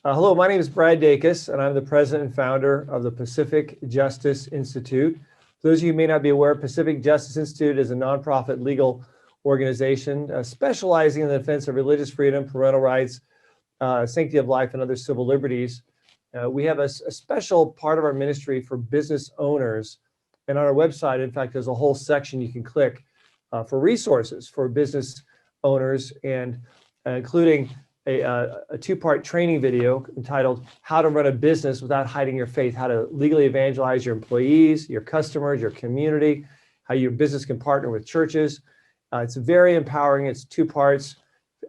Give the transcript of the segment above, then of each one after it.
Hello, my name is Brad Dacus, and I'm the president and founder of the Pacific Justice Institute. For those of you who may not be aware, Pacific Justice Institute is a nonprofit legal organization specializing in the defense of religious freedom, parental rights, sanctity of life, and other civil liberties. We have a special part of our ministry for business owners. And on our website, in fact, there's a whole section you can click for resources for business owners, and including a two-part training video entitled How to Run a Business Without Hiding Your Faith, how to legally evangelize your employees, your customers, your community, how your business can partner with churches. It's very empowering. It's two parts.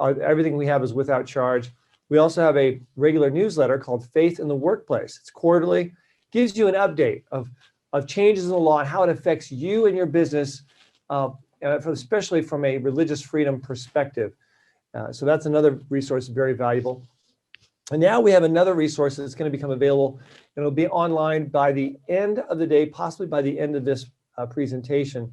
Everything we have is without charge. We also have a regular newsletter called Faith in the Workplace. It's quarterly, gives you an update of changes in the law and how it affects you and your business, especially from a religious freedom perspective. So that's another resource, very valuable. And now we have another resource that's going to become available, and it'll be online by the end of the day, possibly by the end of this presentation.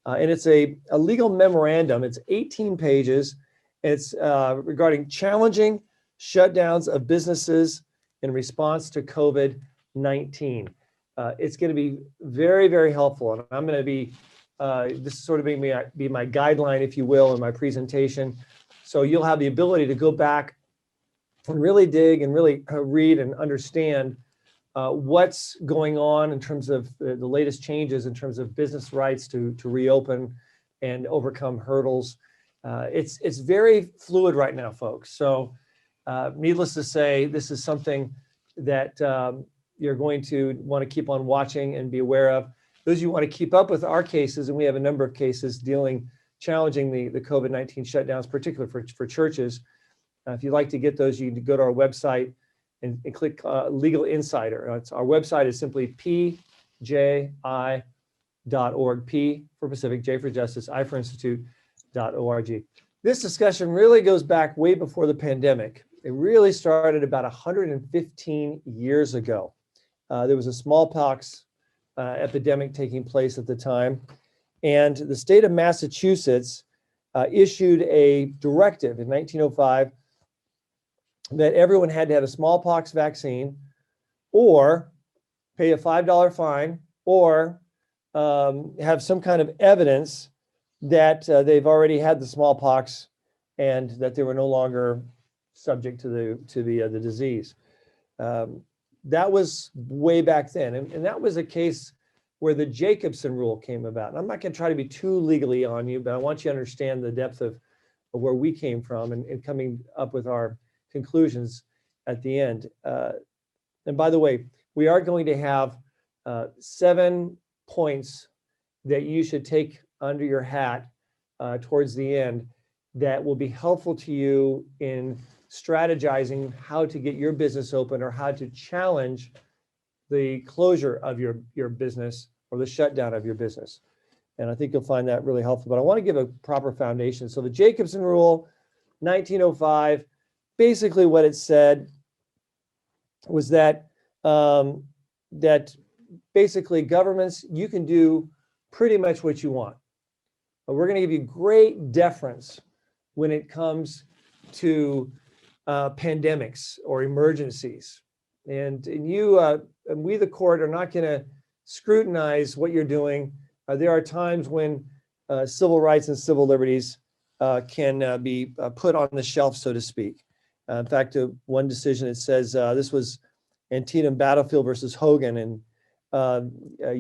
And it's a legal memorandum. It's 18 pages. It's regarding challenging shutdowns of businesses in response to COVID-19. It's going to be very, very helpful. And I'm going to be, this is sort of be my guideline, if you will, in my presentation. So you'll have the ability to go back and really dig and really read and understand what's going on in terms of the latest changes in terms of business rights to reopen and overcome hurdles. It's very fluid right now, folks. So needless to say, this is something that you're going to want to keep on watching and be aware of. Those of you who want to keep up with our cases, and we have a number of cases challenging the COVID-19 shutdowns, particularly for churches. If you'd like to get those, you can go to our website and click Legal Insider. Our website is simply pji.org, P for Pacific, J for Justice, I for Institute.org. This discussion really goes back way before the pandemic. It really started about 115 years ago. There was a smallpox epidemic taking place at the time. And the state of Massachusetts issued a directive in 1905 that everyone had to have a smallpox vaccine or pay a $5 fine or have some kind of evidence that they've already had the smallpox and that they were no longer subject to the disease. That was way back then. And that was a case where the Jacobson rule came about. And I'm not going to try to be too legally on you, but I want you to understand the depth of where we came from and coming up with our conclusions at the end. And by the way, we are going to have 7 points that you should take under your hat towards the end that will be helpful to you in strategizing how to get your business open or how to challenge the closure of your business or the shutdown of your business. And I think you'll find that really helpful. But I want to give a proper foundation. So the Jacobson Rule, 1905, basically what it said was that that basically governments, you can do pretty much what you want. But we're going to give you great deference when it comes to pandemics or emergencies. And we, the court, are not going to scrutinize what you're doing. There are times when civil rights and civil liberties can be put on the shelf, so to speak. In fact, one decision, it says this was Antietam Battlefield versus Hogan, and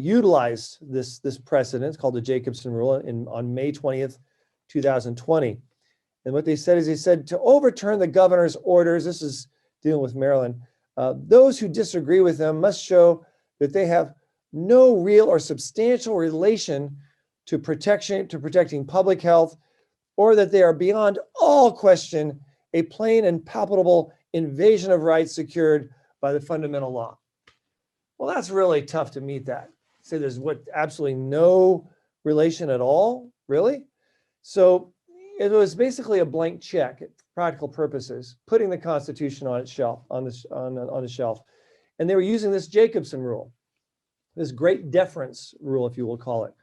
utilized this precedent. It's called the Jacobson Rule on May 20th, 2020. And what they said is, to overturn the governor's orders, this is dealing with Maryland, those who disagree with them must show that they have no real or substantial relation to protecting public health, or that they are beyond all question a plain and palpable invasion of rights secured by the fundamental law. Well, that's really tough to meet that. Say there's absolutely no relation at all, really? So it was basically a blank check for practical purposes, putting the Constitution on its shelf, on the shelf. And they were using this Jacobson Rule, this great deference rule, if you will call it,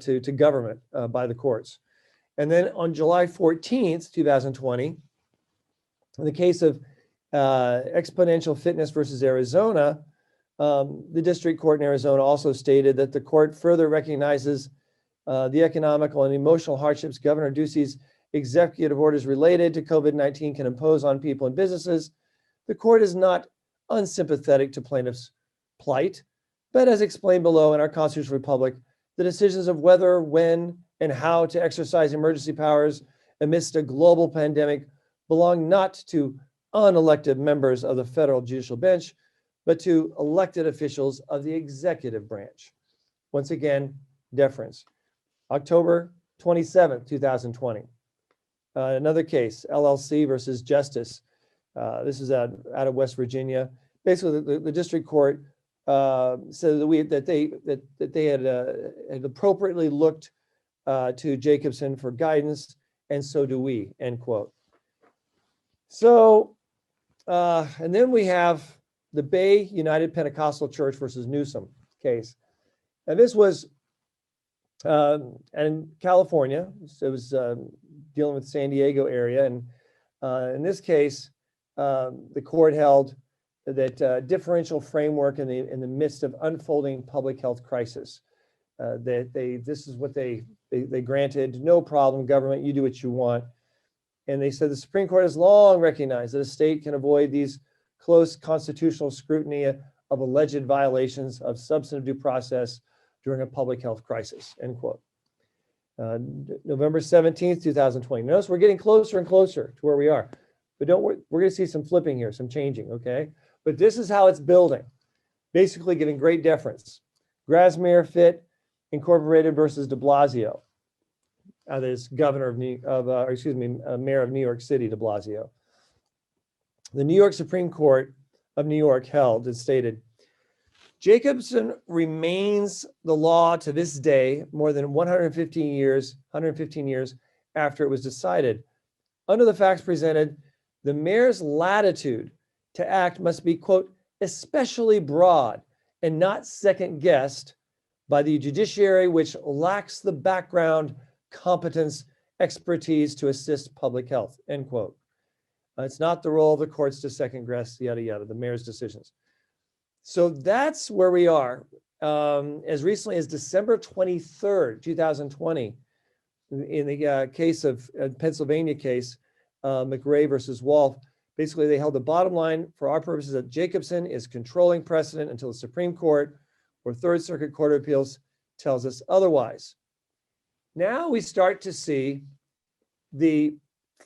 to government by the courts. And then on July 14th, 2020, in the case of Exponential Fitness versus Arizona, the district court in Arizona also stated that the court further recognizes the economical and emotional hardships Governor Ducey's executive orders related to COVID-19 can impose on people and businesses. The court is not unsympathetic to plaintiffs' plight, but as explained below in our constitutional republic, the decisions of whether, when, and how to exercise emergency powers amidst a global pandemic belong not to unelected members of the federal judicial bench, but to elected officials of the executive branch. Once again, deference. October 27th, 2020. Another case, LLC versus Justice. This is out of West Virginia. Basically, the district court said that they had appropriately looked to Jacobson for guidance, and so do we, end quote. So, and then we have the Bay United Pentecostal Church versus Newsom case. And this was in California. So it was dealing with San Diego area. And in this case, the court held that differential framework in the midst of unfolding public health crisis. This is what they granted. No problem, government, you do what you want. And they said the Supreme Court has long recognized that a state can avoid these close constitutional scrutiny of alleged violations of substantive due process during a public health crisis, end quote. November 17th, 2020. Notice we're getting closer and closer to where we are. But we're going to see some flipping here, some changing, okay? But this is how it's building, basically giving great deference. Grasmere Fit Incorporated versus de Blasio. There's mayor of New York City, de Blasio. The New York Supreme Court of New York held and stated, Jacobson remains the law to this day, more than 115 years after it was decided. Under the facts presented, the mayor's latitude to act must be, quote, especially broad and not second-guessed by the judiciary, which lacks the background, competence, expertise to assist public health, end quote. It's not the role of the courts to second-guess, yada, yada, the mayor's decisions. So that's where we are. As recently as December 23rd, 2020, in the case of Pennsylvania case, McRae versus Wolf, basically they held the bottom line for our purposes that Jacobson is controlling precedent until the Supreme Court or Third Circuit Court of Appeals tells us otherwise. Now we start to see the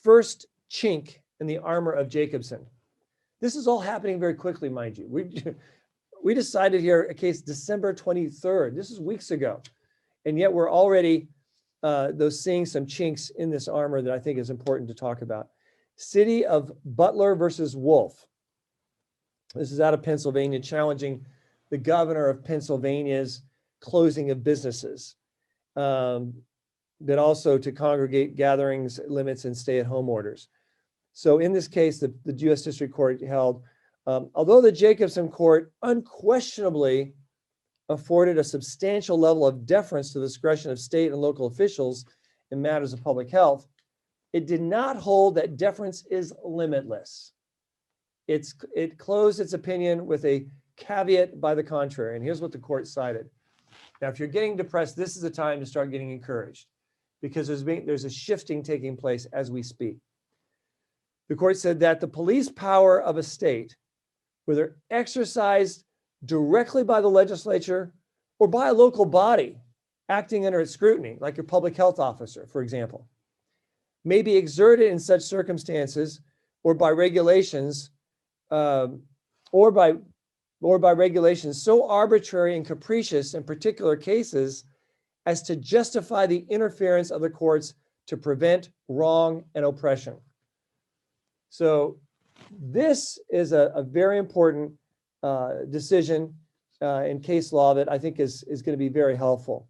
first chink in the armor of Jacobson. This is all happening very quickly, mind you. We decided here a case December 23rd. This is weeks ago. And yet we're already seeing some chinks in this armor that I think is important to talk about. City of Butler versus Wolf. This is out of Pennsylvania, challenging the governor of Pennsylvania's closing of businesses, but also to congregate gatherings, limits, and stay-at-home orders. So in this case, the U.S. District Court held, although the Jacobson Court unquestionably afforded a substantial level of deference to the discretion of state and local officials in matters of public health, it did not hold that deference is limitless. It closed its opinion with a caveat by the contrary. And here's what the court cited. Now, if you're getting depressed, this is the time to start getting encouraged, because there's a shifting taking place as we speak. The court said that the police power of a state, whether exercised directly by the legislature or by a local body acting under its scrutiny, like your public health officer, for example, may be exerted in such circumstances or by regulations regulations so arbitrary and capricious in particular cases as to justify the interference of the courts to prevent wrong and oppression. So this is a very important decision in case law that I think is going to be very helpful.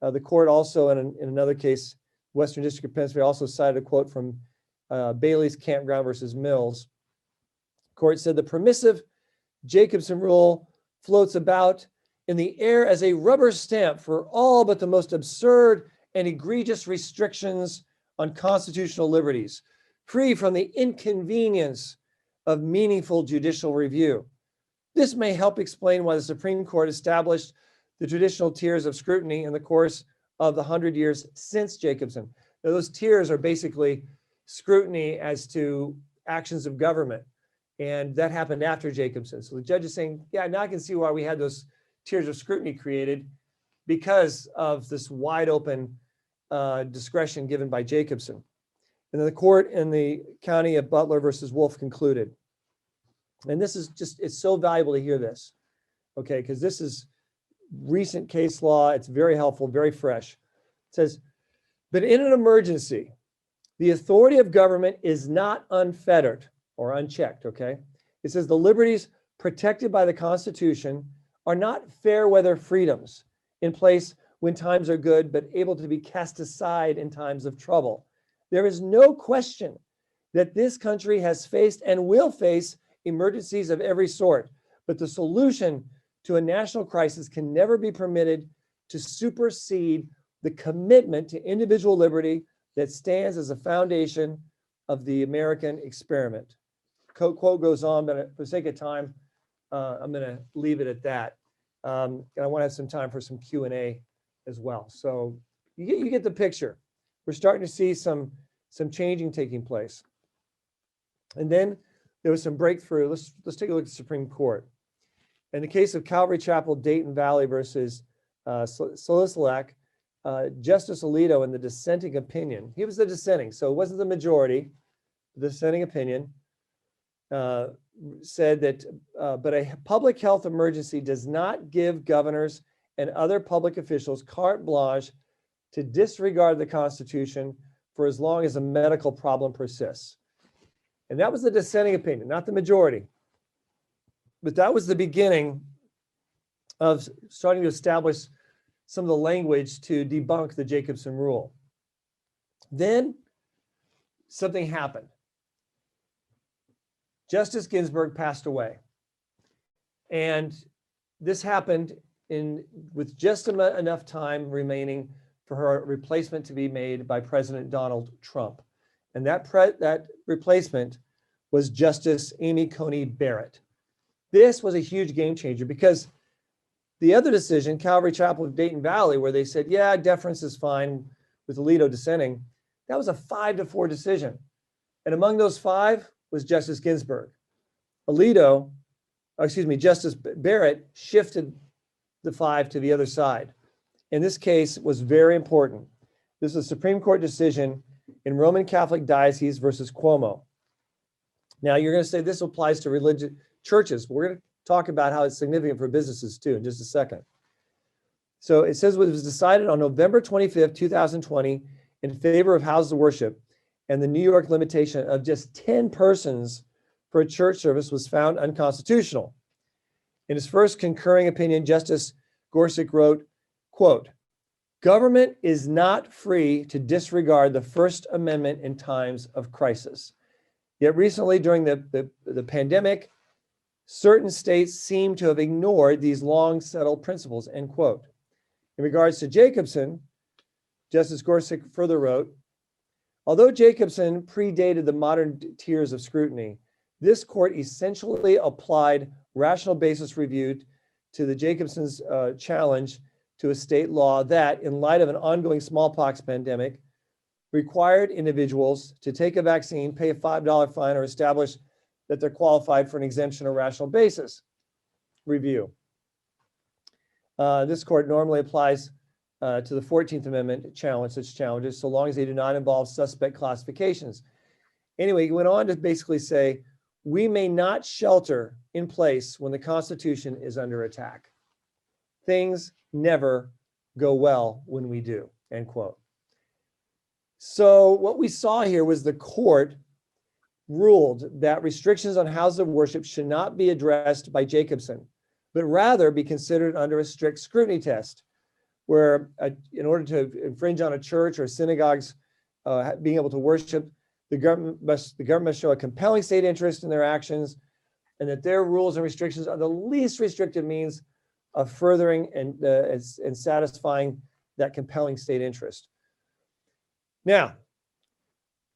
The court also, in another case, Western District of Pennsylvania, also cited a quote from Bailey's Campground versus Mills. Court said the permissive Jacobson rule floats about in the air as a rubber stamp for all but the most absurd and egregious restrictions on constitutional liberties, free from the inconvenience of meaningful judicial review. This may help explain why the Supreme Court established the traditional tiers of scrutiny in the course of the 100 years since Jacobson. Now, those tiers are basically scrutiny as to actions of government, and that happened after Jacobson. So the judge is saying, yeah, now I can see why we had those tiers of scrutiny created because of this wide open discretion given by Jacobson. And then the court in the county of Butler versus Wolf concluded, and this is just, it's so valuable to hear this, okay, because this is recent case law. It's very helpful, very fresh. It says, but in an emergency, the authority of government is not unfettered or unchecked, okay? It says the liberties protected by the Constitution are not fair weather freedoms in place when times are good, but able to be cast aside in times of trouble. There is no question that this country has faced and will face emergencies of every sort, but the solution to a national crisis can never be permitted to supersede the commitment to individual liberty that stands as a foundation of the American experiment. Quote goes on, but for the sake of time, I'm going to leave it at that. And I want to have some time for some Q&A as well. So you get the picture. We're starting to see some changing taking place. And then there was some breakthrough. Let's take a look at the Supreme Court. In the case of Calvary Chapel, Dayton Valley versus Salislac, Justice Alito, in the dissenting opinion, he was the dissenting, so it wasn't the majority, the dissenting opinion, said that, but a public health emergency does not give governors and other public officials carte blanche to disregard the Constitution for as long as a medical problem persists. And that was the dissenting opinion, not the majority. But that was the beginning of starting to establish some of the language to debunk the Jacobson rule. Then something happened. Justice Ginsburg passed away. And this happened with just enough time remaining for her replacement to be made by President Donald Trump. And that replacement was Justice Amy Coney Barrett. This was a huge game changer because the other decision, Calvary Chapel of Dayton Valley, where they said, yeah, deference is fine with Alito dissenting, that was a 5-4 decision. And among those 5 was Justice Ginsburg. Justice Barrett shifted the 5 to the other side. And this case was very important. This is a Supreme Court decision in Roman Catholic Diocese versus Cuomo. Now you're going to say this applies to religious churches. We're going to talk about how it's significant for businesses too in just a second. So it says it was decided on November 25th, 2020 in favor of houses of worship, and the New York limitation of just 10 persons for a church service was found unconstitutional. In his first concurring opinion, Justice Gorsuch wrote, quote, government is not free to disregard the First Amendment in times of crisis. Yet recently, during the pandemic, certain states seem to have ignored these long settled principles, end quote. In regards to Jacobson, Justice Gorsuch further wrote, although Jacobson predated the modern tiers of scrutiny, this court essentially applied rational basis review to the Jacobson's challenge to a state law that, in light of an ongoing smallpox pandemic, required individuals to take a vaccine, pay a $5 fine, or establish that they're qualified for an exemption or rational basis review. This court normally applies to the 14th Amendment such challenges, so long as they do not involve suspect classifications. Anyway, he went on to basically say, we may not shelter in place when the Constitution is under attack. Things never go well when we do, end quote. So what we saw here was the court ruled that restrictions on houses of worship should not be addressed by Jacobson, but rather be considered under a strict scrutiny test, where in order to infringe on a church or synagogues being able to worship, the government must show a compelling state interest in their actions, and that their rules and restrictions are the least restrictive means of furthering and satisfying that compelling state interest. Now,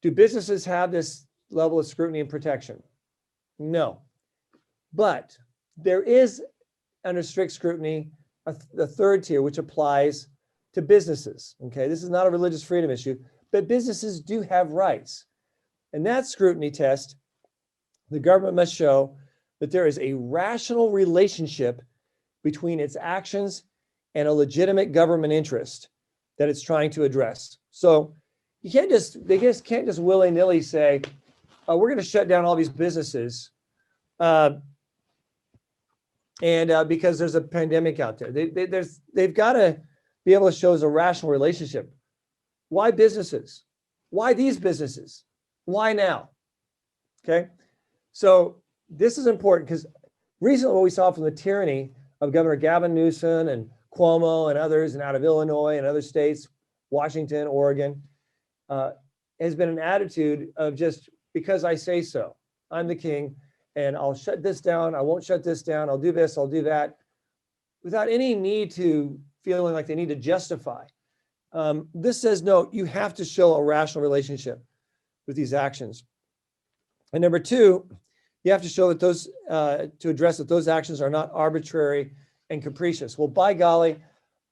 do businesses have this level of scrutiny and protection? No. But there is, under strict scrutiny, the third tier, which applies to businesses. Okay, this is not a religious freedom issue, but businesses do have rights. And that scrutiny test, the government must show that there is a rational relationship between its actions and a legitimate government interest that it's trying to address. So they can't just willy-nilly say, oh, we're going to shut down all these businesses because there's a pandemic out there. They've got to be able to show us a rational relationship. Why businesses? Why these businesses? Why now? Okay, so this is important because recently what we saw from the tyranny of Governor Gavin Newsom and Cuomo and others, and out of Illinois and other states, Washington, Oregon, has been an attitude of just because I say so, I'm the king, and I'll shut this down, I won't shut this down, I'll do this, I'll do that, without any need to feeling like they need to justify. This says, no, you have to show a rational relationship with these actions. And number two, you have to show that those, to address that those actions are not arbitrary and capricious. Well, by golly,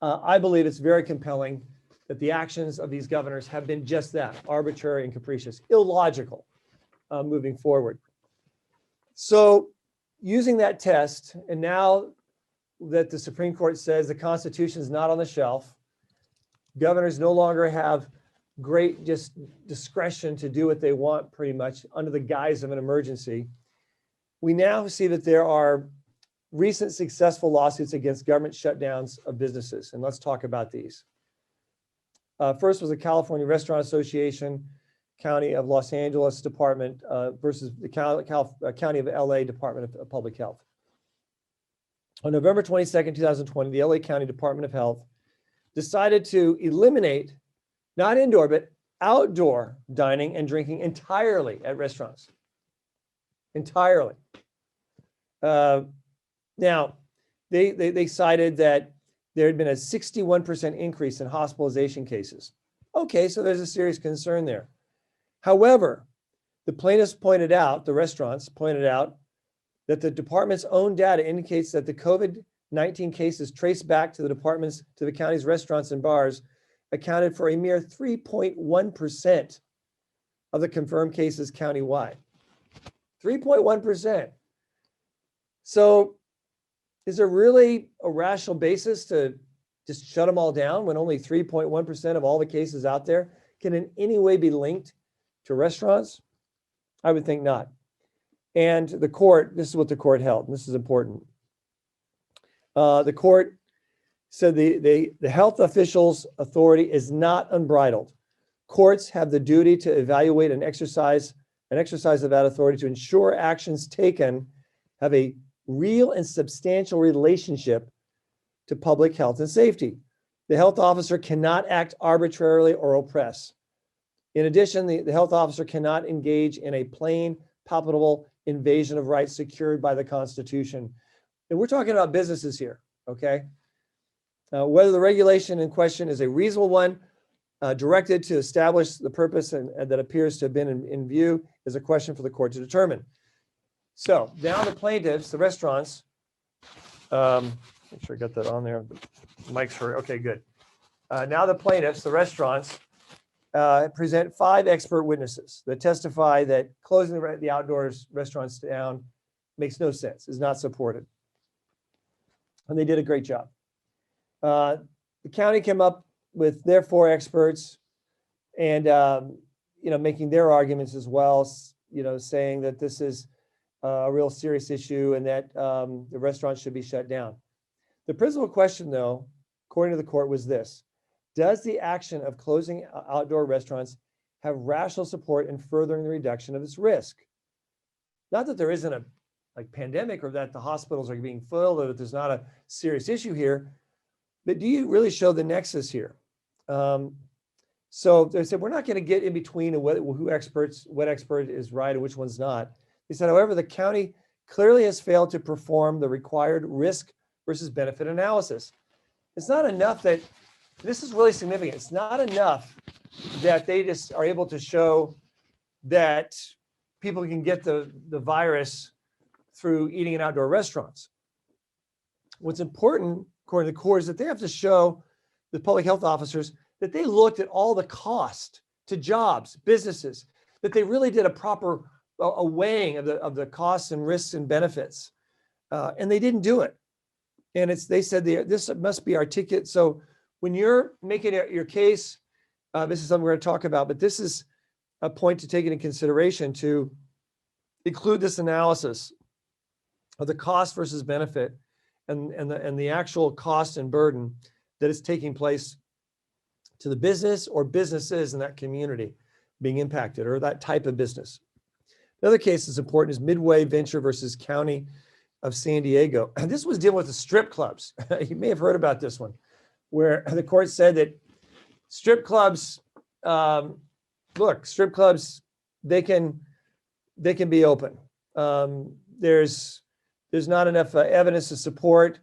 I believe it's very compelling that the actions of these governors have been just that, arbitrary and capricious, illogical moving forward. So using that test, and now that the Supreme Court says the Constitution is not on the shelf, governors no longer have great just discretion to do what they want pretty much under the guise of an emergency. We now see that there are recent successful lawsuits against government shutdowns of businesses, and let's talk about these. First was the California Restaurant Association, County of Los Angeles Department versus the County of LA Department of Public Health. On November 22nd, 2020, the LA County Department of Health decided to eliminate not indoor, but outdoor dining and drinking entirely at restaurants. Entirely. Now, they cited that there had been a 61% increase in hospitalization cases. Okay, so there's a serious concern there. However, the plaintiffs pointed out, the restaurants pointed out, that the department's own data indicates that the COVID-19 cases traced back to the county's restaurants and bars accounted for a mere 3.1% of the confirmed cases countywide. 3.1%. So is there really a rational basis to just shut them all down when only 3.1% of all the cases out there can in any way be linked to restaurants? I would think not. And the court, this is what the court held, and this is important. The court said the health officials' authority is not unbridled. Courts have the duty to evaluate an exercise of that authority to ensure actions taken have a real and substantial relationship to public health and safety. The health officer cannot act arbitrarily or oppress. In addition, the health officer cannot engage in a plain, palpable invasion of rights secured by the Constitution. And we're talking about businesses here, okay? Whether the regulation in question is a reasonable one, directed to establish the purpose and that appears to have been in view is a question for the court to determine. So now the plaintiffs, the restaurants, make sure I got that on there. The mic's for, okay, good. Now the plaintiffs, the restaurants, present 5 expert witnesses that testify that closing the outdoors restaurants down makes no sense, is not supported. And they did a great job. The county came up with their 4 experts and, making their arguments as well, saying that this is a real serious issue and that the restaurants should be shut down. The principal question, though, according to the court, was this: does the action of closing outdoor restaurants have rational support in furthering the reduction of this risk? Not that there isn't a pandemic or that the hospitals are being full or that there's not a serious issue here, but do you really show the nexus here? So they said, we're not going to get in between what expert is right and which one's not. They said, however, the county clearly has failed to perform the required risk versus benefit analysis. It's not enough that, this is really significant, it's not enough that they just are able to show that people can get the virus through eating in outdoor restaurants. What's important, according to the court, is that they have to show the public health officers that they looked at all the cost to jobs, businesses, that they really did a proper weighing of the costs and risks and benefits, and they didn't do it. And they said this must be articulate. So when you're making your case, this is something we're going to talk about, but this is a point to take into consideration, to include this analysis of the cost versus benefit and the actual cost and burden that is taking place to the business or businesses in that community being impacted, or that type of business. Another case that's important is Midway Venture versus County of San Diego. And this was dealing with the strip clubs. You may have heard about this one, where the court said that strip clubs, strip clubs, they can be open. There's not enough evidence to support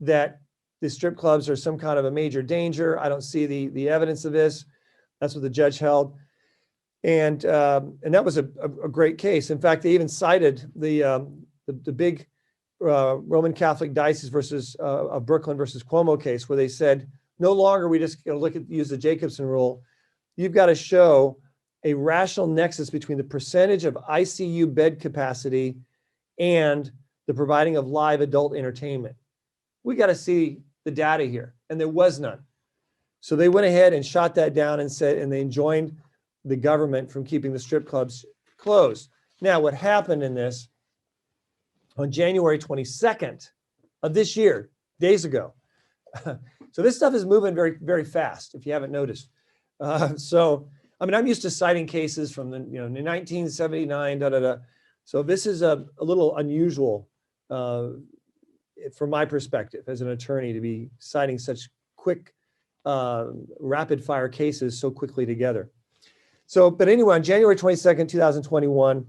that the strip clubs are some kind of a major danger. I don't see the evidence of this. That's what the judge held. And that was a great case. In fact, they even cited the big Roman Catholic Diocese versus Brooklyn versus Cuomo case, where they said, no longer we just use the Jacobson rule. You've got to show a rational nexus between the percentage of ICU bed capacity and the providing of live adult entertainment. We got to see the data here, and there was none. So they went ahead and shot that down and they enjoined the government from keeping the strip clubs closed. Now, what happened in this, on January 22nd of this year, days ago. So this stuff is moving very, very fast, if you haven't noticed. I'm used to citing cases from the 1979, So this is a little unusual from my perspective as an attorney, to be citing such quick, rapid fire cases so quickly together. But anyway, on January 22nd, 2021,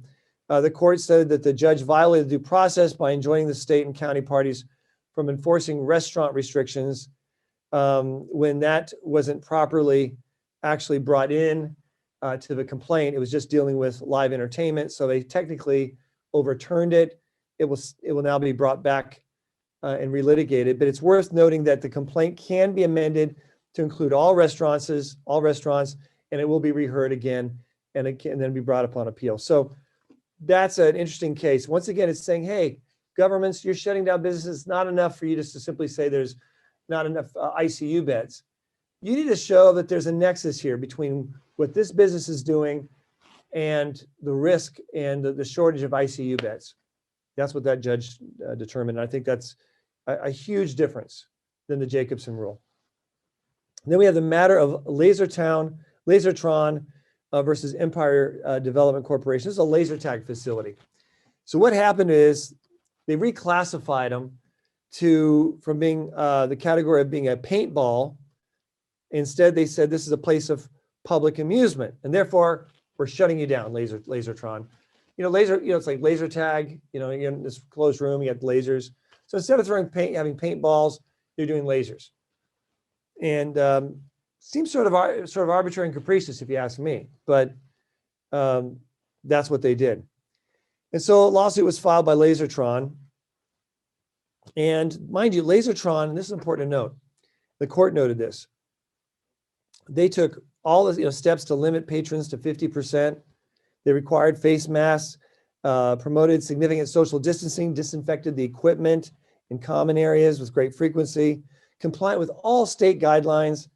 the court said that the judge violated due process by enjoining the state and county parties from enforcing restaurant restrictions when that wasn't properly actually brought in to the complaint. It was just dealing with live entertainment. So they technically overturned it. It will now be brought back and relitigated. But it's worth noting that the complaint can be amended to include all restaurants, and it will be reheard again and then be brought up on appeal. So that's an interesting case. Once again, it's saying, hey, governments, you're shutting down businesses. It's not enough for you just to simply say there's not enough ICU beds. You need to show that there's a nexus here between what this business is doing and the risk and the shortage of ICU beds. That's what that judge determined. And I think that's a huge difference than the Jacobson rule. And then we have the matter of Lasertron versus Empire Development Corporation. This is a laser tag facility. So what happened is they reclassified them from being the category of being a paintball. Instead, they said this is a place of public amusement, and therefore we're shutting you down, Lasertron. It's like laser tag. You're in this closed room, you got lasers. So instead of having paintballs, they're doing lasers. And seems sort of arbitrary and capricious, if you ask me, but that's what they did. And so a lawsuit was filed by Lasertron. And mind you, Lasertron, and this is important to note, the court noted this. They took all the steps to limit patrons to 50%. They required face masks, promoted significant social distancing, disinfected the equipment in common areas with great frequency, compliant with all state guidelines.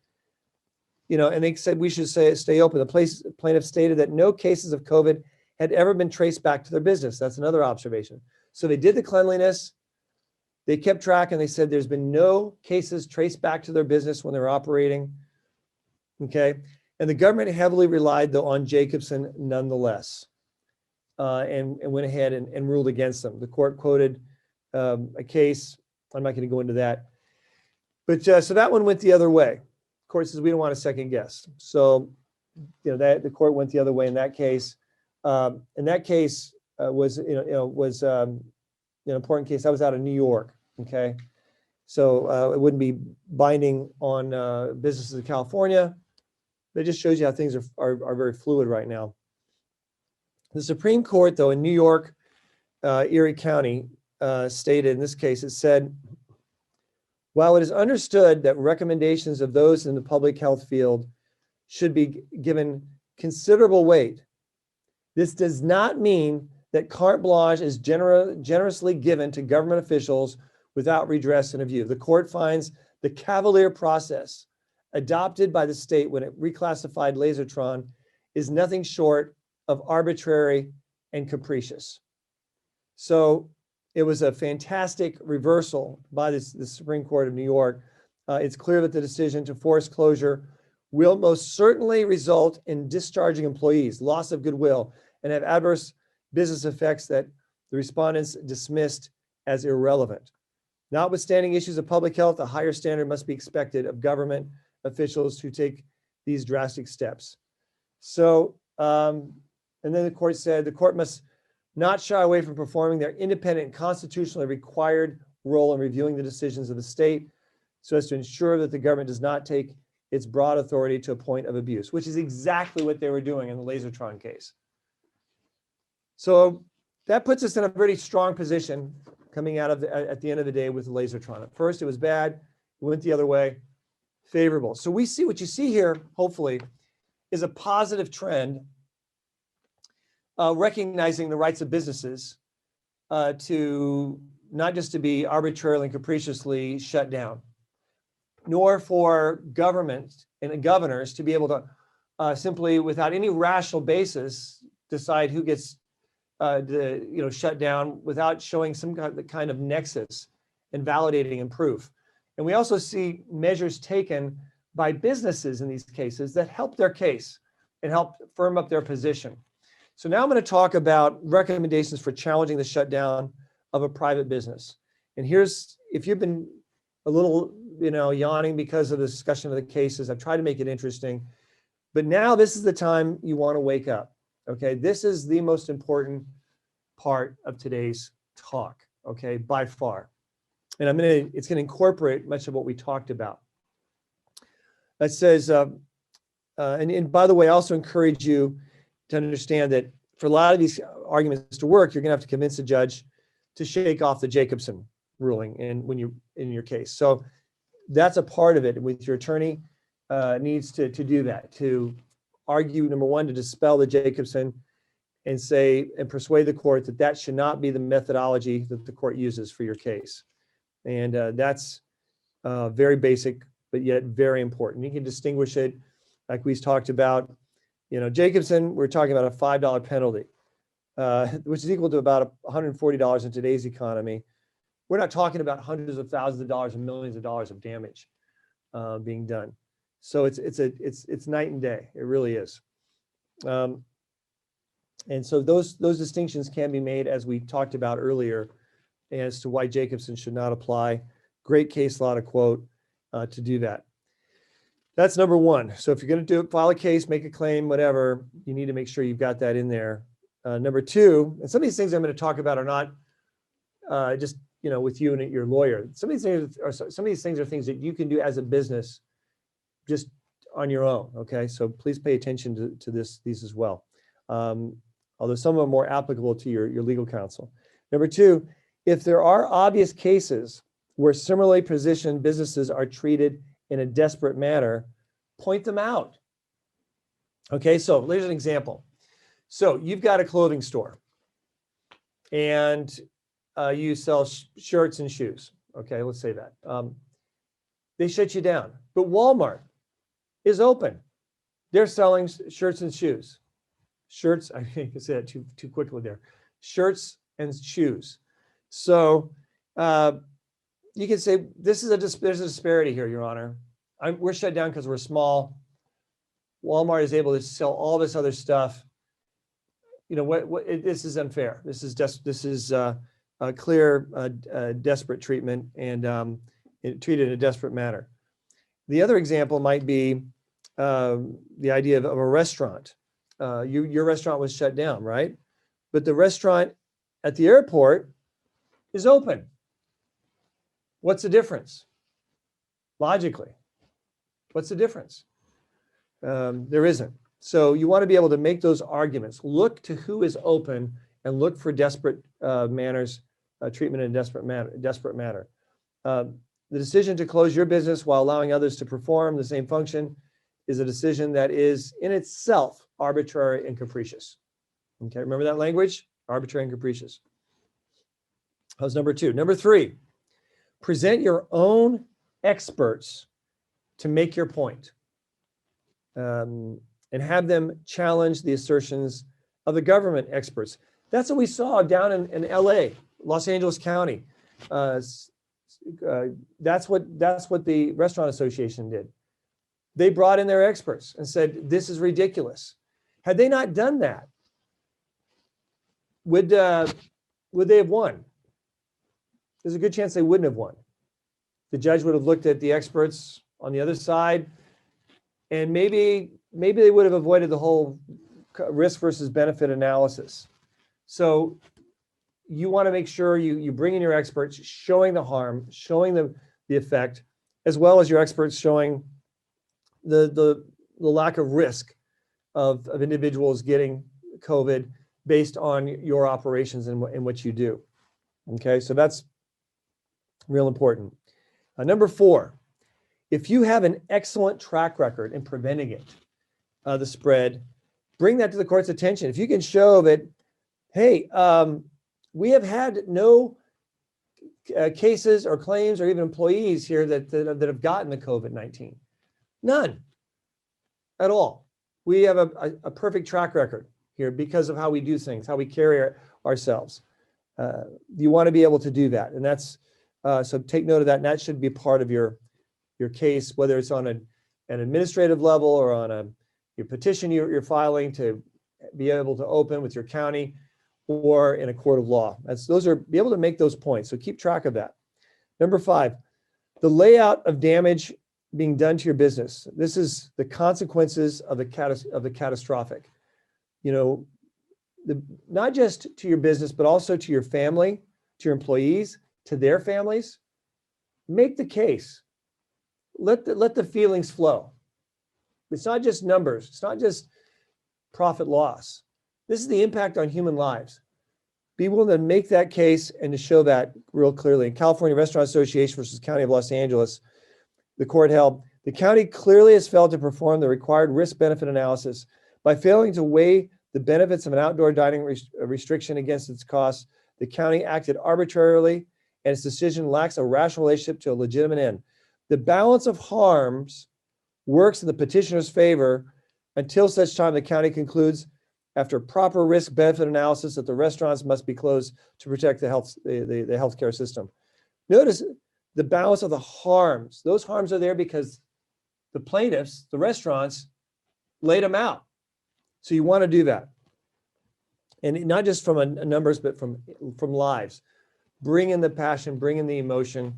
And they said we should stay open. The plaintiff stated that no cases of COVID had ever been traced back to their business. That's another observation. So they did the cleanliness. They kept track, and they said there's been no cases traced back to their business when they're operating. Okay. And the government heavily relied, though, on Jacobson nonetheless, and went ahead and ruled against them. The court quoted a case. I'm not going to go into that. But so that one went the other way. The court says we don't want to second guess. So, that the court went the other way in that case. And that case was an important case. That was out of New York. Okay. So it wouldn't be binding on businesses in California. But it just shows you how things are very fluid right now. The Supreme Court, though, in New York Erie County stated in this case, it said, while it is understood that recommendations of those in the public health field should be given considerable weight, this does not mean that carte blanche is generously given to government officials without redress and review. The court finds the cavalier process adopted by the state when it reclassified Lasertron is nothing short of arbitrary and capricious. So it was a fantastic reversal by the Supreme Court of New York. It's clear that the decision to force closure will most certainly result in discharging employees, loss of goodwill, and have adverse business effects that the respondents dismissed as irrelevant. Notwithstanding issues of public health, a higher standard must be expected of government officials who take these drastic steps. So, and then the court said the court must not shy away from performing their independent and constitutionally required role in reviewing the decisions of the state so as to ensure that the government does not take its broad authority to a point of abuse, which is exactly what they were doing in the Lasertron case. So that puts us in a very strong position coming out of at the end of the day with the Lasertron. At first it was bad, it went the other way, favorable. So we see what you see here, hopefully, is a positive trend, recognizing the rights of businesses to not just to be arbitrarily and capriciously shut down, nor for government and governors to be able to simply, without any rational basis, decide who gets shut down without showing some kind of nexus and validating and proof. And we also see measures taken by businesses in these cases that help their case and help firm up their position. So now I'm going to talk about recommendations for challenging the shutdown of a private business. And here's, if you've been a little, yawning because of the discussion of the cases, I've tried to make it interesting, but now this is the time you want to wake up. Okay, this is the most important part of today's talk, okay, by far. And it's going to incorporate much of what we talked about. It says, and by the way, I also encourage you to understand that for a lot of these arguments to work, you're going to have to convince the judge to shake off the Jacobson ruling when you're in your case. So that's a part of it. With your attorney needs to do that, to argue, number one, to dispel the Jacobson and say and persuade the court that that should not be the methodology that the court uses for your case. And that's very basic, but yet very important. You can distinguish it, like we talked about. Jacobson, we're talking about a $5 penalty, which is equal to about $140 in today's economy. We're not talking about hundreds of thousands of dollars and millions of dollars of damage being done. So it's night and day. It really is. And so those distinctions can be made, as we talked about earlier, as to why Jacobson should not apply. Great case law to quote to do that. That's number one. So if you're going to file a case, make a claim, whatever, you need to make sure you've got that in there. Number two, and some of these things I'm going to talk about are not just with you and your lawyer. Some of these things are things that you can do as a business, just on your own. Okay, so please pay attention to these as well. Although some are more applicable to your legal counsel. Number two, if there are obvious cases where similarly positioned businesses are treated in a desperate manner, point them out. Okay, so here's an example. So you've got a clothing store and you sell shirts and shoes. Okay, let's say that. They shut you down, but Walmart is open. They're selling shirts and shoes. Shirts, I think I said that too quickly there. Shirts and shoes. So you can say there's a disparity here, Your Honor. We're shut down because we're small. Walmart is able to sell all this other stuff. This is unfair. This is a clear desperate treatment and treated in a desperate manner. The other example might be the idea of a restaurant. Your restaurant was shut down, right? But the restaurant at the airport is open. What's the difference? Logically, what's the difference? There isn't. So you want to be able to make those arguments. Look to who is open and look for desperate treatment in a desperate manner. The decision to close your business while allowing others to perform the same function is a decision that is in itself arbitrary and capricious. Okay, remember that language? Arbitrary and capricious. That was number 2. Number 3, present your own experts to make your point, and have them challenge the assertions of the government experts. That's what we saw down in LA, Los Angeles County. That's what the Restaurant Association did. They brought in their experts and said, this is ridiculous. Had they not done that, would they have won? There's a good chance they wouldn't have won. The judge would have looked at the experts on the other side, and maybe they would have avoided the whole risk versus benefit analysis. So you want to make sure you bring in your experts showing the harm, showing the effect, as well as your experts showing the lack of risk of individuals getting COVID based on your operations and what you do. Okay, so that's real important. Number 4, if you have an excellent track record in preventing it, the spread, bring that to the court's attention. If you can show that, hey, we have had no cases or claims or even employees here that have gotten the COVID-19. None at all. We have a perfect track record here because of how we do things, how we carry ourselves. You want to be able to do that. And that's, so take note of that. And that should be part of your case, whether it's on an administrative level or on your petition you're filing to be able to open with your county or in a court of law. Be able to make those points. So keep track of that. Number 5, the layout of damage being done to your business. This is the consequences of the catastrophic. You know, not just to your business, but also to your family, to your employees, to their families. Make the case. Let the feelings flow. It's not just numbers. It's not just profit loss. This is the impact on human lives. Be willing to make that case and to show that real clearly. In California Restaurant Association versus County of Los Angeles, the court held, the county clearly has failed to perform the required risk-benefit analysis by failing to weigh the benefits of an outdoor dining restriction against its costs. The county acted arbitrarily, and its decision lacks a rational relationship to a legitimate end. The balance of harms works in the petitioner's favor until such time the county concludes, after proper risk-benefit analysis, that the restaurants must be closed to protect the healthcare system. Notice the balance of the harms. Those harms are there because the plaintiffs, the restaurants, laid them out. So you want to do that. And not just from numbers, but from lives. Bring in the passion, bring in the emotion,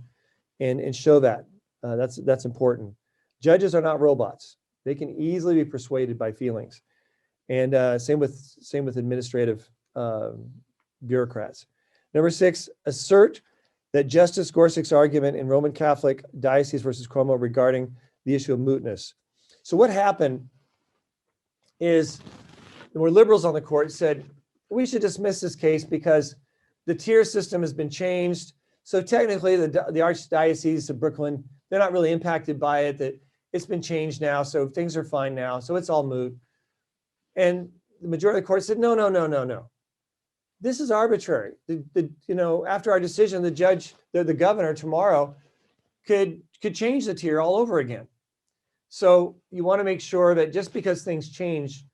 and show that. That's important. Judges are not robots. They can easily be persuaded by feelings. And same with administrative bureaucrats. Number 6, assert that Justice Gorsuch's argument in Roman Catholic Diocese versus Cuomo regarding the issue of mootness. So what happened is there were liberals on the court said, we should dismiss this case because the tier system has been changed. So technically the Archdiocese of Brooklyn, they're not really impacted by it, that it's been changed now. So things are fine now. So it's all moot. And the majority of the court said, no. This is arbitrary. After our decision, the judge, the governor tomorrow could change the tier all over again. So you want to make sure that just because things change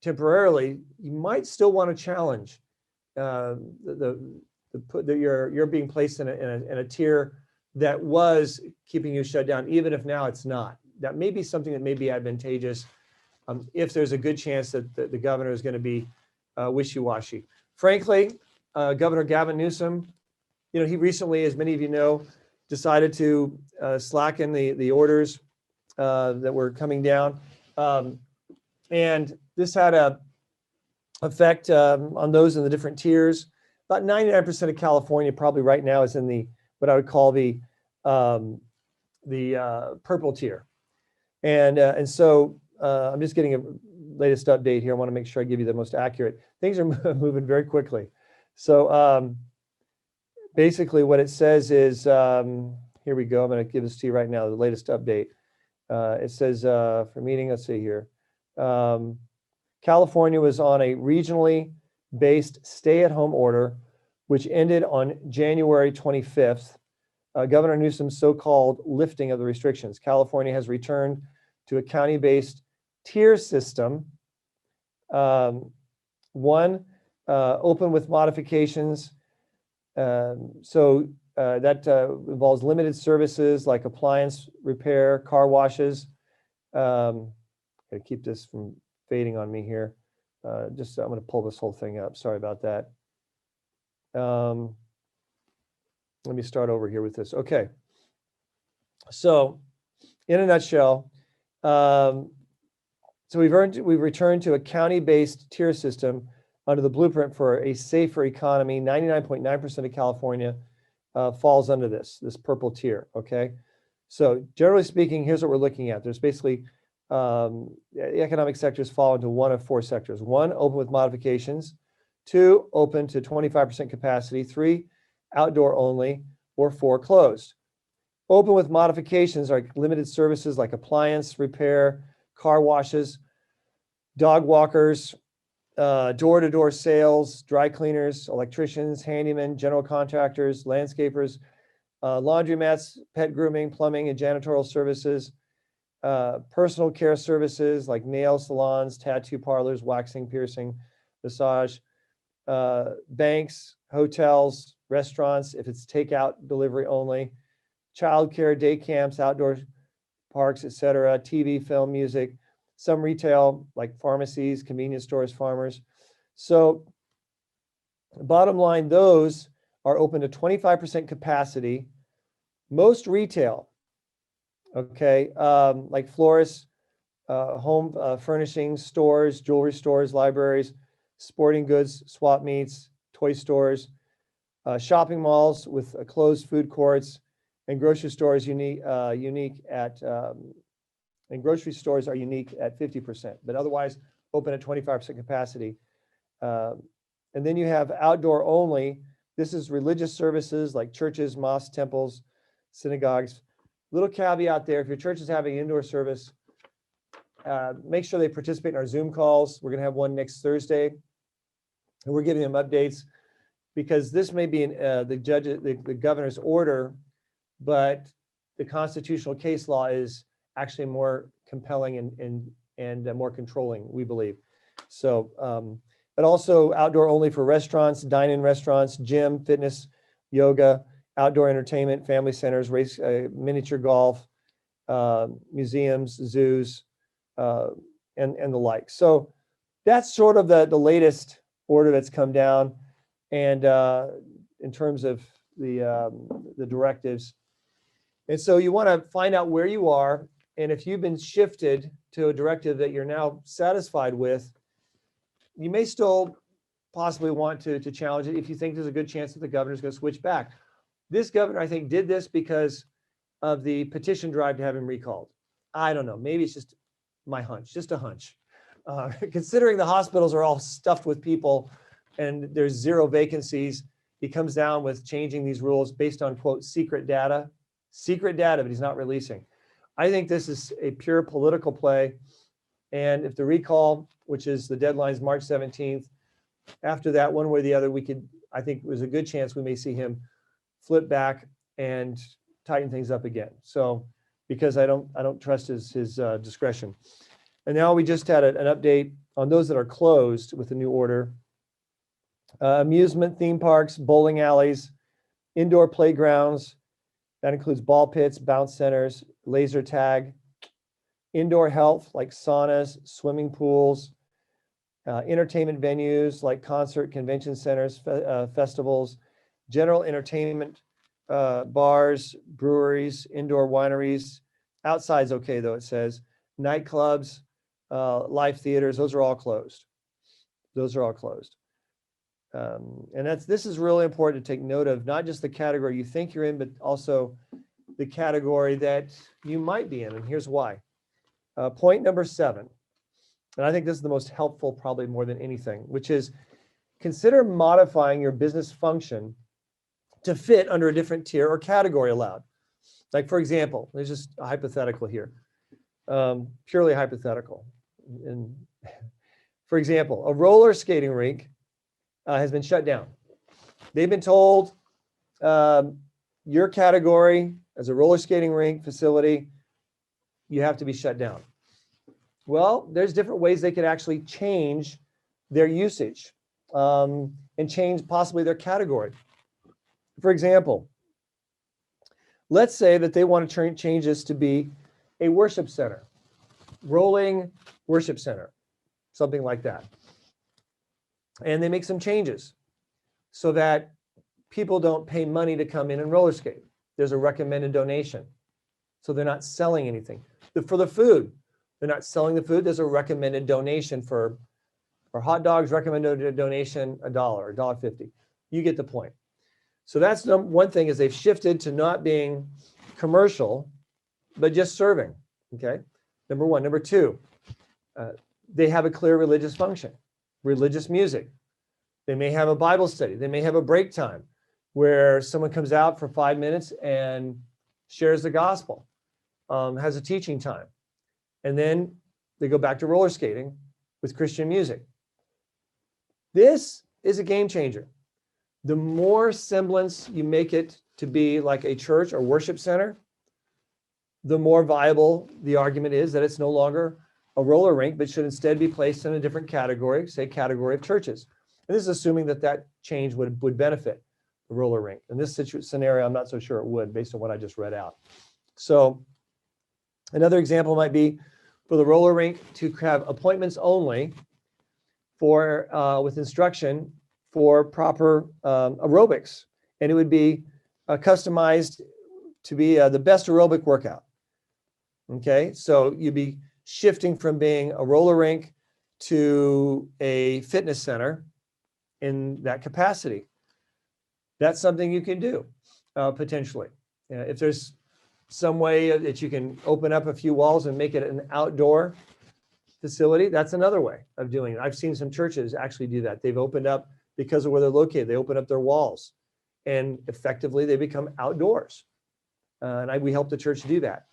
temporarily, you might still want to challenge you're being placed in a tier that was keeping you shut down, even if now it's not. That may be something that may be advantageous if there's a good chance that the governor is going to be wishy-washy. Frankly, Governor Gavin Newsom, he recently, as many of you know, decided to slacken the orders that were coming down. And this had an effect on those in the different tiers. About 99% of California probably right now is in what I would call the purple tier. And so I'm just getting latest update here. I want to make sure I give you the most accurate. Things are moving very quickly. So basically what it says is, here we go. I'm going to give this to you right now, the latest update. It says for meeting, let's see here. California was on a regionally based stay-at-home order, which ended on January 25th. Governor Newsom's so-called lifting of the restrictions. California has returned to a county-based tier system. One, open with modifications. That involves limited services like appliance repair, car washes. Gotta keep this from fading on me here. I'm going to pull this whole thing up. Sorry about that. Let me start over here with this. Okay. So, in a nutshell, so we've returned to a county-based tier system under the blueprint for a safer economy. 99.9% of California falls under this purple tier. Okay. So generally speaking, here's what we're looking at. There's basically the economic sectors fall into one of four sectors. One, open with modifications. Two, open to 25% capacity. Three, outdoor only. Or four, closed. Open with modifications are limited services like appliance repair, car washes, dog walkers, door-to-door sales, dry cleaners, electricians, handymen, general contractors, landscapers, laundromats, pet grooming, plumbing, and janitorial services, personal care services like nail salons, tattoo parlors, waxing, piercing, massage, banks, hotels, restaurants, if it's takeout delivery only, childcare, day camps, outdoor parks, etc., TV, film, music, some retail like pharmacies, convenience stores, farmers. So bottom line, those are open to 25% capacity. Most retail, okay, like florists, home furnishings, stores, jewelry stores, libraries, sporting goods, swap meets, toy stores, shopping malls with closed food courts, and grocery stores unique at and grocery stores are unique at 50%, but otherwise open at 25% capacity. And then you have outdoor only. This is religious services like churches, mosques, temples, synagogues. Little caveat there, if your church is having indoor service, make sure they participate in our Zoom calls. We're going to have one next Thursday, and we're giving them updates because this may be the governor's order, but the constitutional case law is actually more compelling and more controlling, we believe. So, but also outdoor only for restaurants, dine-in restaurants, gym, fitness, yoga, outdoor entertainment, family centers, race, miniature golf, museums, zoos, and the like. So that's sort of the latest order that's come down, and in terms of the directives. And so you want to find out where you are, and if you've been shifted to a directive that you're now satisfied with, you may still possibly want to challenge it if you think there's a good chance that the governor's going to switch back. This governor, I think, did this because of the petition drive to have him recalled. I don't know. Maybe it's just my hunch, just a hunch. Considering the hospitals are all stuffed with people and there's zero vacancies, he comes down with changing these rules based on, quote, secret data, but he's not releasing. I think this is a pure political play. And if the recall, which is the deadline is March 17th, after that, one way or the other, I think there's a good chance we may see him flip back and tighten things up again. So, because I don't trust his discretion. And now we just had an update on those that are closed with the new order. Amusement, theme parks, bowling alleys, indoor playgrounds. That includes ball pits, bounce centers, laser tag, indoor health like saunas, swimming pools, entertainment venues like concert, convention centers, festivals, general entertainment, bars, breweries, indoor wineries. Outside's okay though, it says. Nightclubs, live theaters, those are all closed. And this is really important to take note of, not just the category you think you're in, but also the category that you might be in. And here's why. Point number 7. and I think this is the most helpful probably more than anything, which is consider modifying your business function to fit under a different tier or category allowed. Like, for example, there's just a hypothetical here, purely hypothetical. And for example, a roller skating rink has been shut down. They've been told your category as a roller skating rink facility, you have to be shut down. Well, there's different ways they could actually change their usage and change possibly their category. For example, let's say that they want to change this to be a worship center, rolling worship center, something like that. And they make some changes so that people don't pay money to come in and roller skate. There's a recommended donation. So they're not selling anything. For the food, they're not selling the food. There's a recommended donation for hot dogs, recommended donation, $1, $1.50. You get the point. So that's one thing, is they've shifted to not being commercial, but just serving, okay? Number one. Number two, they have a clear religious function, religious music. They may have a Bible study. They may have a break time where someone comes out for 5 minutes and shares the gospel, has a teaching time. And then they go back to roller skating with Christian music. This is a game changer. The more semblance you make it to be like a church or worship center, the more viable the argument is that it's no longer a roller rink, but should instead be placed in a different category, say category of churches. And this is assuming that that change would benefit the roller rink. In this scenario, I'm not so sure it would, based on what I just read out. So another example might be for the roller rink to have appointments only for with instruction for proper aerobics. And it would be customized to be the best aerobic workout. Okay, so you'd be shifting from being a roller rink to a fitness center in that capacity. That's something you can do potentially. If there's some way that you can open up a few walls and make it an outdoor facility, that's another way of doing it. I've seen some churches actually do that. They've opened up, because of where they're located, they open up their walls and effectively they become outdoors. And we help the church do that.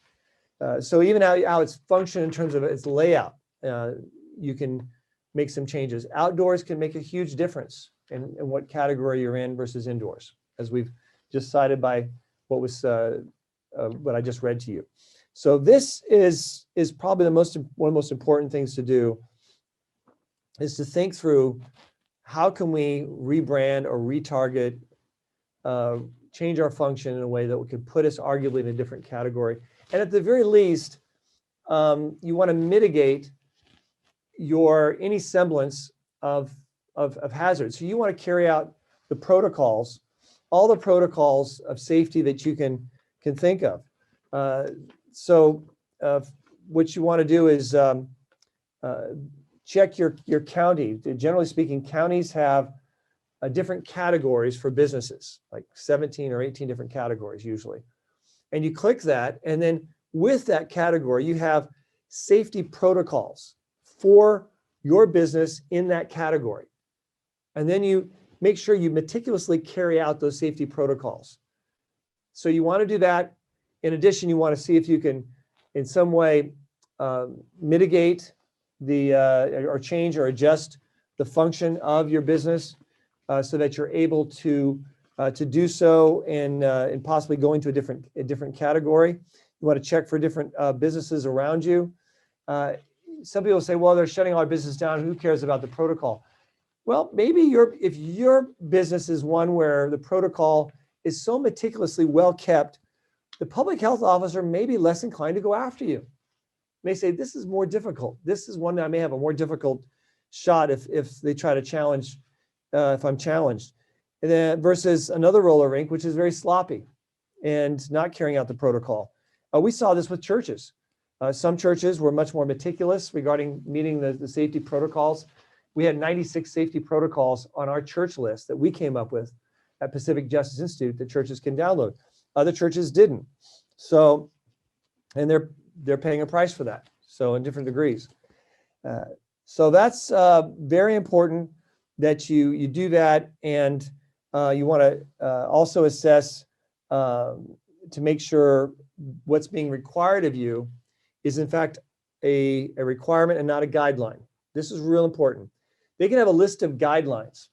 So even how it's functioned in terms of its layout, you can make some changes. Outdoors can make a huge difference in what category you're in versus indoors, as we've just cited by what I just read to you. So this is probably one of the most important things to do, is to think through how can we rebrand or retarget, change our function in a way that could put us arguably in a different category. And at the very least, you want to mitigate any semblance of hazards. So you want to carry out the protocols, all the protocols of safety that you can think of. So what you want to do is check your county. Generally speaking, counties have different categories for businesses, like 17 or 18 different categories usually. And you click that, and then with that category, you have safety protocols for your business in that category. And then you make sure you meticulously carry out those safety protocols. So you want to do that. In addition, you want to see if you can, in some way, mitigate or change or adjust the function of your business so that you're able to do so and possibly go into a different category. You want to check for different businesses around you. Some people say, well, they're shutting our business down. Who cares about the protocol? Well, maybe if your business is one where the protocol is so meticulously well kept, the public health officer may be less inclined to go after you. May say, this is more difficult. This is one that I may have a more difficult shot if they try to challenge, if I'm challenged. And then versus another roller rink, which is very sloppy and not carrying out the protocol. We saw this with churches. Some churches were much more meticulous regarding meeting the safety protocols. We had 96 safety protocols on our church list that we came up with at Pacific Justice Institute that churches can download. Other churches didn't. So, and they're paying a price for that. So in different degrees. So that's very important that you do that, and you want to also assess to make sure what's being required of you is in fact a requirement and not a guideline. This is real important. They can have a list of guidelines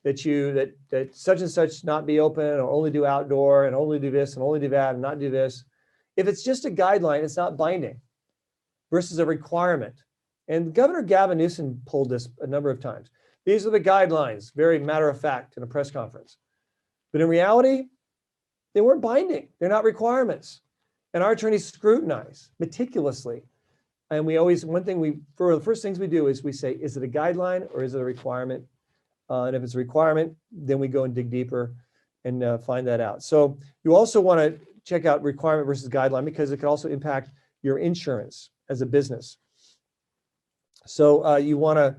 that such and such not be open, or only do outdoor, and only do this and only do that and not do this. If it's just a guideline, it's not binding versus a requirement. And Governor Gavin Newsom pulled this a number of times. These are the guidelines, very matter of fact in a press conference. But in reality, they weren't binding. They're not requirements. And our attorneys scrutinize meticulously. And we always, for the first things we do is we say, is it a guideline or is it a requirement? And if it's a requirement, then we go and dig deeper and find that out. So you also want to check out requirement versus guideline, because it can also impact your insurance as a business. So you want to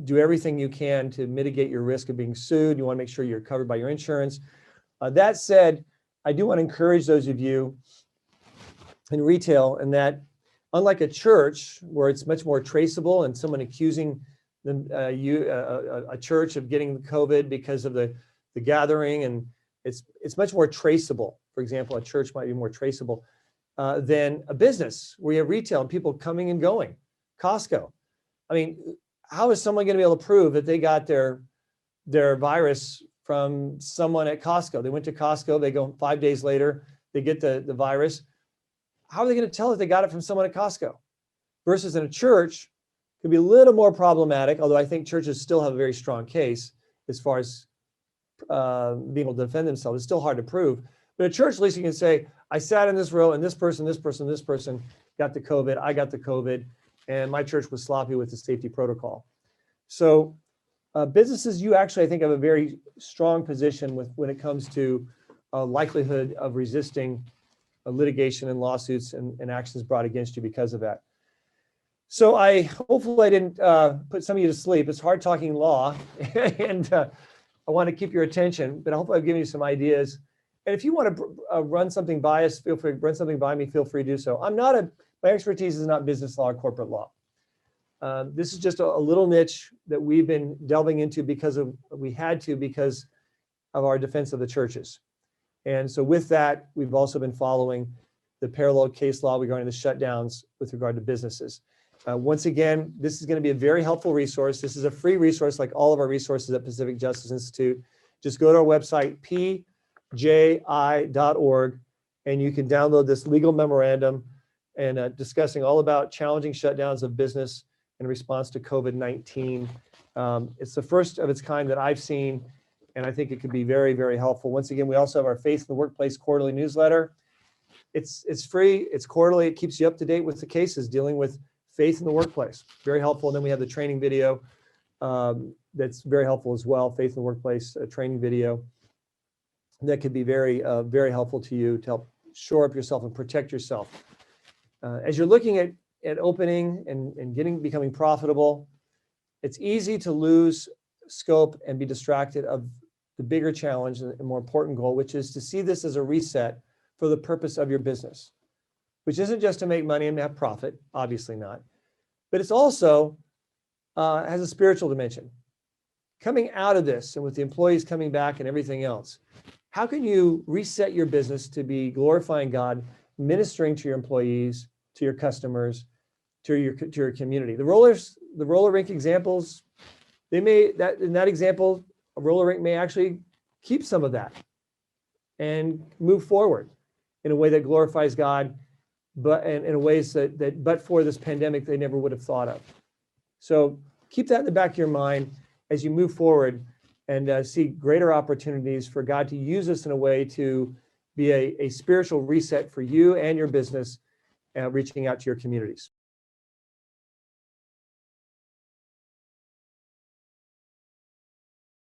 do everything you can to mitigate your risk of being sued. You want to make sure you're covered by your insurance. That said, I do want to encourage those of you in retail, and that unlike a church where it's much more traceable and someone accusing them, a church of getting COVID because of the gathering, and it's much more traceable. For example, a church might be more traceable than a business where you have retail and people coming and going. Costco. I mean, how is someone going to be able to prove that they got their virus from someone at Costco? They went to Costco, they go 5 days later, they get the virus. How are they going to tell if they got it from someone at Costco? Versus in a church, could be a little more problematic, although I think churches still have a very strong case as far as being able to defend themselves. It's still hard to prove. But at church, at least you can say, I sat in this row and this person got the COVID, I got the COVID, and my church was sloppy with the safety protocol. So businesses, you actually, I think, have a very strong position when it comes to likelihood of resisting litigation and lawsuits and actions brought against you because of that. So hopefully I didn't put some of you to sleep. It's hard talking law, and I want to keep your attention, but I hope I've given you some ideas. And if you want to run something by us, feel free to run something by me, feel free to do so. My expertise is not business law or corporate law. This is just a little niche that we've been delving into because of our defense of the churches. And so with that, we've also been following the parallel case law regarding the shutdowns with regard to businesses. Once again, this is going to be a very helpful resource. This is a free resource like all of our resources at Pacific Justice Institute. Just go to our website, pji.org, and you can download this legal memorandum and discussing all about challenging shutdowns of business in response to COVID-19. It's the first of its kind that I've seen, and I think it could be very, very helpful. Once again, we also have our Faith in the Workplace quarterly newsletter. It's free, it's quarterly, it keeps you up to date with the cases dealing with faith in the workplace. Very helpful. And then we have the training video that's very helpful as well, Faith in the Workplace training video. That could be very, very helpful to you to help shore up yourself and protect yourself. As you're looking at opening and becoming profitable, it's easy to lose scope and be distracted of the bigger challenge and more important goal, which is to see this as a reset for the purpose of your business, which isn't just to make money and have profit, obviously not, but it's also has a spiritual dimension. Coming out of this and with the employees coming back and everything else, how can you reset your business to be glorifying God, ministering to your employees, to your customers, to your community? The roller rink examples, in that example, a roller rink may actually keep some of that and move forward in a way that glorifies God, but in ways that but for this pandemic, they never would have thought of. So keep that in the back of your mind as you move forward and see greater opportunities for God to use us in a way to be a spiritual reset for you and your business, reaching out to your communities.